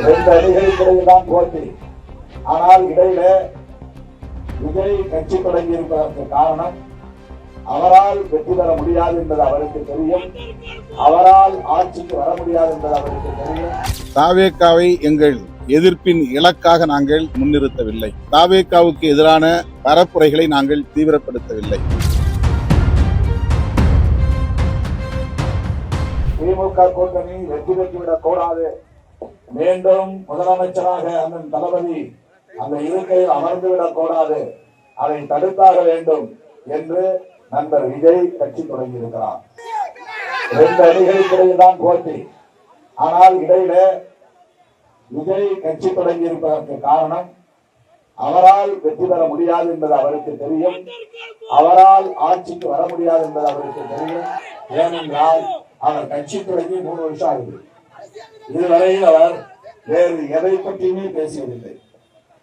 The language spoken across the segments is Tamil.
2 அணிகளுக்கிடையே தான் போட்டி. ஆனால் இடையில விஜய் கட்சி தொடங்கி இருப்பதற்கு காரணம் அவரால் வெற்றி பெற முடியாது என்பது அவருக்கு தெரியும். அவரால் ஆட்சிக்கு வர முடியாது என்பது அவருக்கு தெரியும். தாவேகாவை எங்கள் எதிர்ப்பின் இலக்காக நாங்கள் முன்னிறுத்தவில்லை. தாவேகாவுக்கு எதிரான பரப்புரைகளை நாங்கள் தீவிரப்படுத்தவில்லை. திமுக கூட்டணி வெற்றி பெற்றுவிடக் கூடாது, மீண்டும் முதலமைச்சராக அண்ணன் தளபதி அந்த இருக்கையில் அமர்ந்துவிடக் கூடாது, அதை தடுத்தாக வேண்டும் என்று நண்பர் விஜய் கட்சி தொடங்கி இருக்கிறார். 2 அணிகளுக்கிடையே தான் போட்டி. ஆனால் இடையில விஜய் கட்சி தொடங்கி இருப்பதற்கு காரணம் அவரால் வெற்றி பெற முடியாது என்பது அவருக்கு தெரியும். அவரால் ஆட்சிக்கு வர முடியாது என்பது அவருக்கு தெரியும். ஏனென்றால் அவர் கட்சி தொடங்கி 3 வருஷம் ஆகுது. இதுவரையில் அவர் வேறு எதை பற்றியுமே பேசியதில்லை.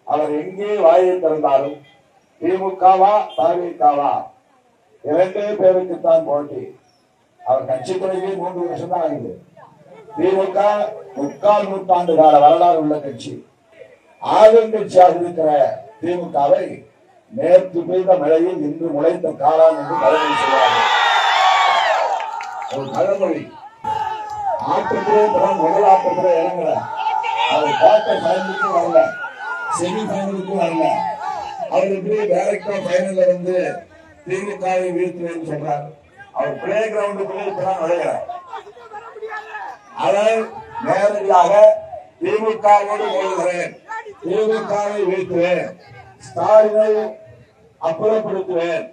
அவர் எங்கே வாயை திறந்தாலும் திமுகவா தாவேகாவா 2 பேருக்குத்தான் போட்டி. அவர் கட்சி தொடங்கி 3 வருஷம் தான் ஆகுது. திமுக 3/4 நூற்றாண்டு கால வரலாறு உள்ள கட்சி. ஆளுங்கட்சியாக இருக்கிற திமுகவை நேற்று பெய்த மழையில் இன்று முளைத்த காலம் என்று பழமொழி சொல்வார்கள். ஒரு பழமொழி. ஆட்டத்திலே முதல் ஆட்டத்திலே இறங்கல, அவர் குவார்டர் ஃபைனலுக்கு வரல, செமி ஃபைனலுக்கு வரல, அவருக்கு டைரக்டா ஃபைனல்ல வந்து திமுகவை வீழ்த்துவேன்னு சொல்றாரு. அவர் பிளே கிரவுண்டுக்குள்ளே இப்பதான் நுழைகிறார். அவர் நேரடியாக திமுகவோடு மோதுகிறேன், திமுகவை வீழ்த்துவேன், ஸ்டாலினை அப்புறப்படுத்துவேன்,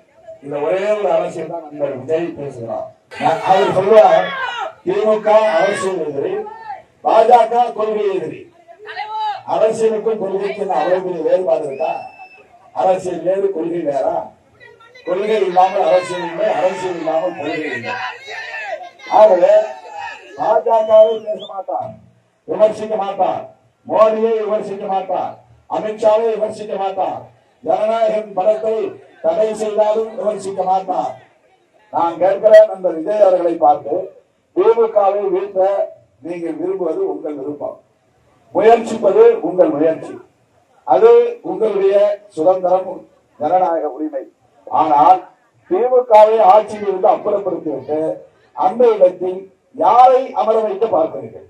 இந்த ஒரே ஒரு அரசியல் தான் நண்பர் விஜய் பேசுகிறார். அவர் சொல்லுவார், திமுக அரசியல் எதிரி, பாஜக கொள்கை எதிரி. அரசியலுக்கும் கொள்கைக்கும் அவ்வளவு வேறுபாடு இருக்கா? அரசியல் வேறு, கொள்கை வேறா? கொள்கை இல்லாமல் அரசியல் இல்லை, அரசியல் இல்லாமல் கொள்கை இல்லை. ஆகவே பாஜகவை பேச மாட்டார், விமர்சிக்க மாட்டார், மோடியை விமர்சிக்க மாட்டார், அமித்ஷாவை விமர்சிக்க மாட்டார், ஜனநாயகம் படத்தை தடை செய்தாலும் விமர்சிக்க மாட்டார். நான் கேட்கிறேன் அந்த விஜய் அவர்களை பார்த்து, திமுகவை வீழ்த்த நீங்கள் விரும்புவது உங்கள் விருப்பம், முயற்சிப்பது உங்கள் முயற்சி, அது உங்களுடைய சுதந்திரம், ஜனநாயக உரிமை. ஆனால் திமுகவை ஆட்சியில் இருந்து அப்புறப்படுத்திவிட்டு அந்த இடத்தில் யாரை அமர வைத்து பார்க்கிறீர்கள்?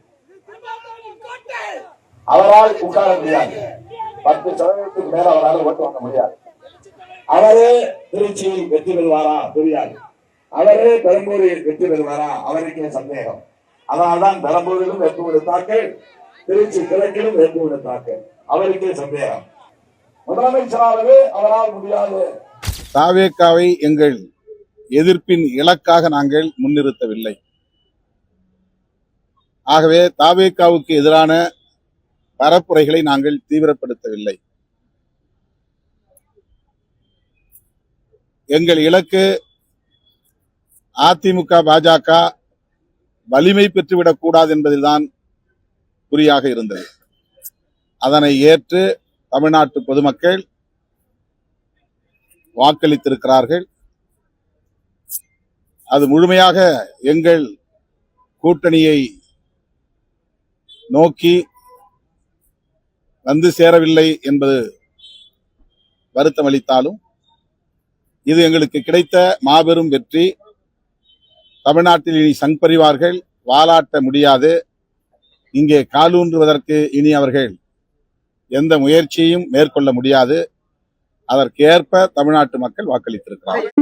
அவரால் உட்கார முடியாது. 10% மேல அவரால் ஓட்டு வாங்க முடியாது. அவரே திருச்சியில் வெற்றி பெறுவாரா? தெரியாது. அவரே பெரம்பூரில் வெற்றி பெறுவாரா? அவருக்கே சந்தேகம். அதனால்தான் பெரம்பூரிலும் வெற்றி கொடுத்தார்கள், திருச்சி கிழக்கிலும் வெற்றி கொடுத்தார்கள். அவருக்கே சந்தேகம். முதலமைச்சராகவே அவரால் முடியாது. தாவேகாவை எங்கள் எதிர்ப்பின் இலக்காக நாங்கள் முன்னிறுத்தவில்லை. ஆகவே தாவேகாவுக்கு எதிரான பரப்புரைகளை நாங்கள் தீவிரப்படுத்தவில்லை. எங்கள் இலக்கு அதிமுக பாஜக வலிமை பெற்றுவிடக் கூடாது என்பதில்தான் குறியாக இருந்தது. அதனை ஏற்று தமிழ்நாட்டு பொதுமக்கள் வாக்களித்திருக்கிறார்கள். அது முழுமையாக எங்கள் கூட்டணியை நோக்கி வந்து சேரவில்லை என்பது வருத்தம் அளித்தாலும் இது எங்களுக்கு கிடைத்த மாபெரும் வெற்றி. தமிழ்நாட்டில் இனி சங் பரிவார்கள் வாலாட்ட முடியாது. இங்கே காலூன்றுவதற்கு இனி அவர்கள் எந்த முயற்சியையும் மேற்கொள்ள முடியாது. அதற்கேற்ப தமிழ்நாட்டு மக்கள் வாக்களித்திருக்கிறார்கள்.